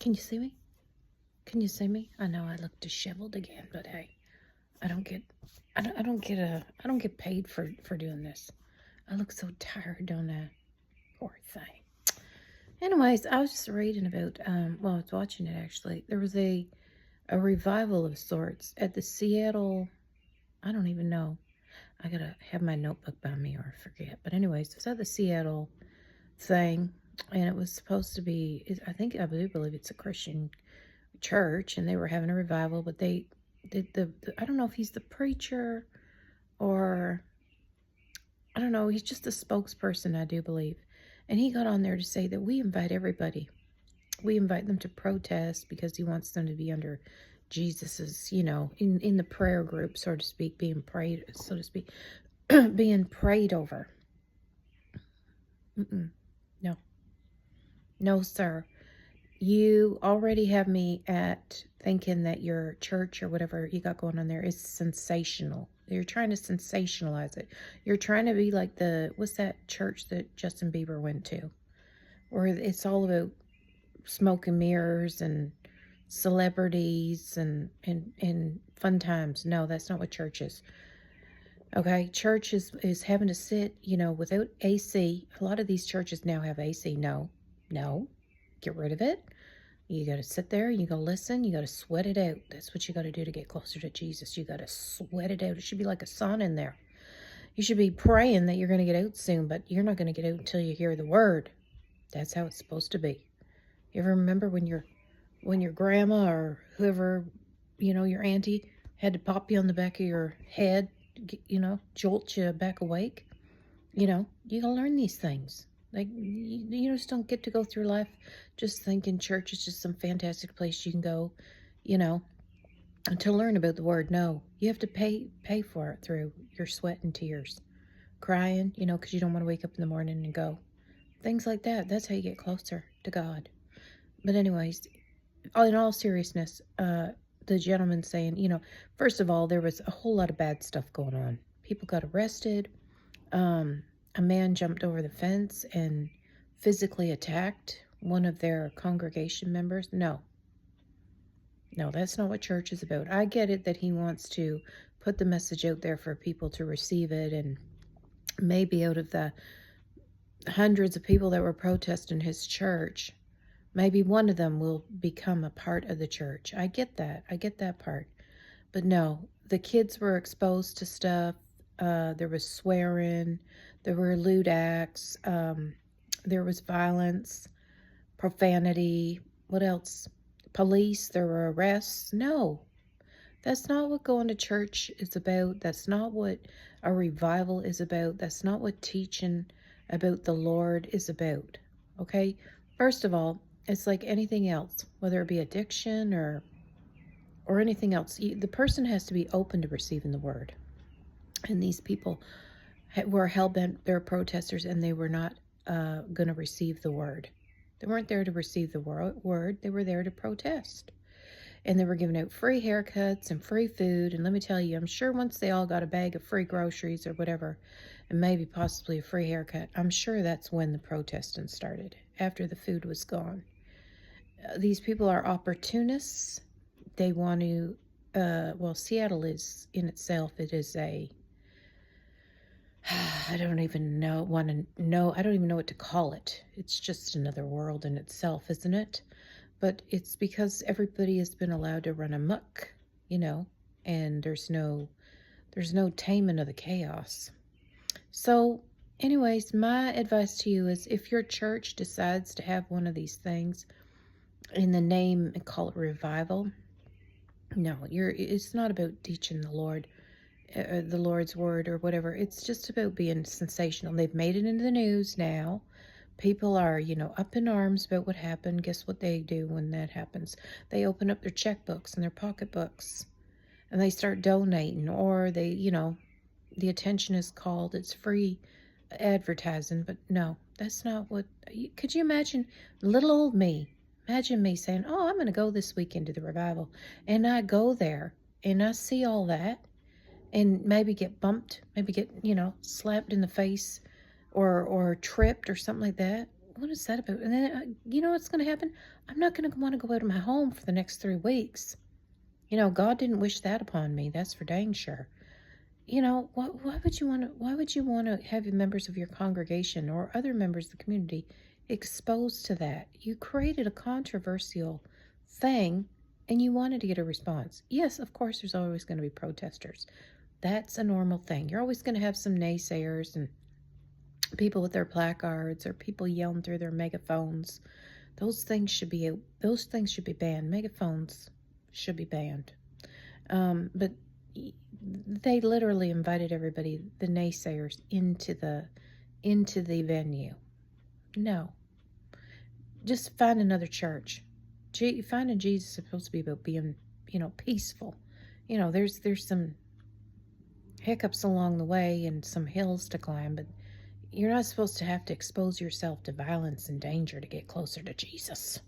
Can you see me? Can you see me? I know I look disheveled again, but hey, I don't get, I don't get paid for doing this. I look so tired, don't I? Poor thing. Anyways, I was just reading about, well, I was watching it actually. There was a revival of sorts at the Seattle, I don't even know. I gotta have my notebook by me or I forget. But anyways, it was at the Seattle thing, and it was supposed to be, I do believe it's a Christian church, and they were having a revival, but they did I don't know if he's the preacher or I don't know, he's just a spokesperson, I do believe. And he got on there to say that we invite everybody. We invite them to protest because he wants them to be under Jesus's, in the prayer group, so to speak, being prayed, so to speak, being prayed over. No. No, sir. You already have me at thinking that your church or whatever you got going on there is sensational. You're trying to sensationalize it. You're trying to be like what's that church that Justin Bieber went to? Where it's all about smoke and mirrors and celebrities and fun times. No, that's not what church is. Okay, church is having to sit, without AC. A lot of these churches now have AC. No, get rid of it. You got to sit there, you got to listen, you got to sweat it out. That's what you got to do to get closer to Jesus. You got to sweat it out. It should be like a sauna in there. You should be praying that you're going to get out soon, but you're not going to get out until you hear the word. That's how it's supposed to be. You ever remember when your grandma or whoever, your auntie had to pop you on the back of your head, jolt you back awake? You got to learn these things. Like, you just don't get to go through life just thinking church is just some fantastic place you can go, to learn about the word. No, you have to pay for it through your sweat and tears, crying, because you don't want to wake up in the morning and go. Things like that. That's how you get closer to God. But anyways, in all seriousness, the gentleman saying, first of all, there was a whole lot of bad stuff going on. People got arrested. A man jumped over the fence and physically attacked one of their congregation members. No, that's not what church is about. I get it that he wants to put the message out there for people to receive it, and maybe out of the hundreds of people that were protesting his church, maybe one of them will become a part of the church. I get that. I get that part. But no, the kids were exposed to stuff. There was swearing. There were lewd acts. There was violence, profanity. What else? Police. There were arrests. No, that's not what going to church is about. That's not what a revival is about. That's not what teaching about the Lord is about. Okay? First of all, it's like anything else, whether it be addiction or anything else. The person has to be open to receiving the word. And these people were hell-bent, they're protesters, and they were not going to receive the word. They weren't there to receive the word. They were there to protest. And they were giving out free haircuts and free food. And let me tell you, I'm sure once they all got a bag of free groceries or whatever, and maybe possibly a free haircut, I'm sure that's when the protesting started, after the food was gone. These people are opportunists. They want to, Seattle is in itself, it is I don't even know what to call it. It's just another world in itself, isn't it? But it's because everybody has been allowed to run amok, and there's no taming of the chaos. So anyways, my advice to you is, if your church decides to have one of these things in the name and call it revival, no, it's not about teaching the Lord's word or whatever. It's just about being sensational. They've made it into the news now. People are, up in arms about what happened. Guess what they do when that happens? They open up their checkbooks and their pocketbooks and they start donating, or they, the attention is called. It's free advertising. But no, that's not what. Could you imagine little old me? Imagine me saying, oh, I'm going to go this weekend to the revival. And I go there and I see all that and maybe get bumped, maybe get, slapped in the face or tripped or something like that. what is that about? And then, you know what's going to happen? I'm not going to want to go out of my home for the next 3 weeks. God didn't wish that upon me. That's for dang sure. Why would you want to? Why would you want to have members of your congregation or other members of the community exposed to that? You created a controversial thing, and you wanted to get a response. Yes, of course, there's always going to be protesters. That's a normal thing. You're always going to have some naysayers and people with their placards or people yelling through their megaphones. Those things should be banned. Megaphones should be banned. But they literally invited everybody, the naysayers, into the venue. No, just find another church. Finding Jesus is supposed to be about being, peaceful. There's some hiccups along the way and some hills to climb, but you're not supposed to have to expose yourself to violence and danger to get closer to Jesus.